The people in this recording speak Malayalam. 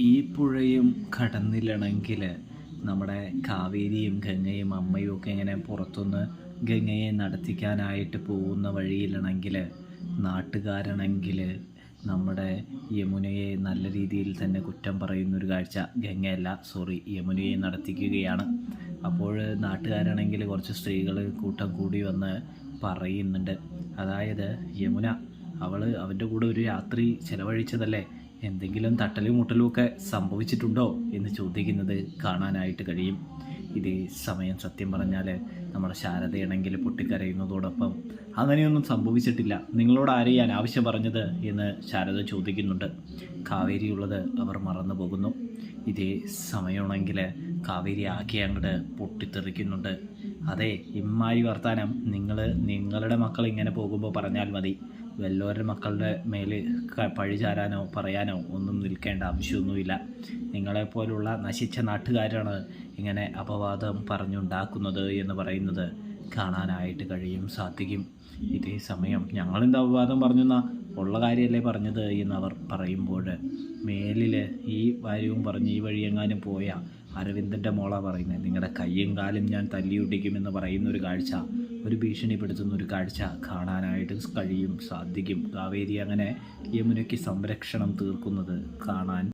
ഈ പുഴയും കടന്നില്ലണമെങ്കിൽ നമ്മുടെ കാവേരിയും ഗംഗയും അമ്മയും ഒക്കെ ഇങ്ങനെ പുറത്തുനിന്ന് ഗംഗയെ നടത്തിക്കാനായിട്ട് പോകുന്ന വഴിയിലാണെങ്കിൽ നാട്ടുകാരാണെങ്കിൽ നമ്മുടെ യമുനയെ നല്ല രീതിയിൽ തന്നെ കുറ്റം പറയുന്നൊരു കാഴ്ച ഗംഗയല്ല യമുനയെ നടത്തിക്കുകയാണ്. അപ്പോൾ നാട്ടുകാരാണെങ്കിൽ കുറച്ച് സ്ത്രീകൾ കൂട്ടം കൂടി വന്ന് പറയുന്നുണ്ട്, അതായത് യമുന അവൻ്റെ കൂടെ ഒരു രാത്രി ചിലവഴിച്ചതല്ലേ, എന്തെങ്കിലും തട്ടലും മുട്ടലും ഒക്കെ സംഭവിച്ചിട്ടുണ്ടോ എന്ന് ചോദിക്കുന്നത് കാണാനായിട്ട് കഴിയും. ഇതേ സമയം സത്യം പറഞ്ഞാൽ നമ്മുടെ ശാരദയാണെങ്കിൽ പൊട്ടിക്കരയുന്നതോടൊപ്പം അങ്ങനെയൊന്നും സംഭവിച്ചിട്ടില്ല, നിങ്ങളോട് ആരെയും അനാവശ്യം പറഞ്ഞത് എന്ന് ശാരദ ചോദിക്കുന്നുണ്ട്. കാവേരിയുള്ളത് അവർ മറന്നു പോകുന്നു. ഇതേ സമയമാണെങ്കിൽ കാവേരി ആകെ അങ്ങോട്ട് പൊട്ടിത്തെറിക്കുന്നുണ്ട്. അതെ, ഇമ്മായി വർത്താനം നിങ്ങളുടെ മക്കൾ ഇങ്ങനെ പോകുമ്പോൾ പറഞ്ഞാൽ മതി, വല്ലവരുടെ മക്കളുടെ മേൽ പഴി ചാരാനോ പറയാനോ ഒന്നും നിൽക്കേണ്ട ആവശ്യമൊന്നുമില്ല. നിങ്ങളെപ്പോലുള്ള നശിച്ച നാട്ടുകാരാണ് ഇങ്ങനെ അപവാദം പറഞ്ഞുണ്ടാക്കുന്നത് എന്ന് പറയുന്നത് കാണാനായിട്ട് സാധിക്കും. ഇതേ സമയം ഞങ്ങളെന്ത് അപവാദം പറഞ്ഞെന്നാ, ഉള്ള കാര്യമല്ലേ പറഞ്ഞത് എന്നവർ പറയുമ്പോൾ മേലിൽ ഈ കാര്യവും പറഞ്ഞ് ഈ വഴിയെങ്ങാനും പോയാൽ അരവിന്ദൻ്റെ മോളാ പറയുന്നത്, നിങ്ങളുടെ കയ്യും കാലും ഞാൻ തല്ലിയൊട്ടിക്കുമെന്ന് പറയുന്ന ഒരു കാഴ്ച, ഒരു ഭീഷണിപ്പെടുത്തുന്ന ഒരു കാഴ്ച കാണാനായിട്ട് സാധിക്കും. കാവേരി അങ്ങനെ യമുനയ്ക്ക് സംരക്ഷണം തീർക്കുന്നത് കാണാൻ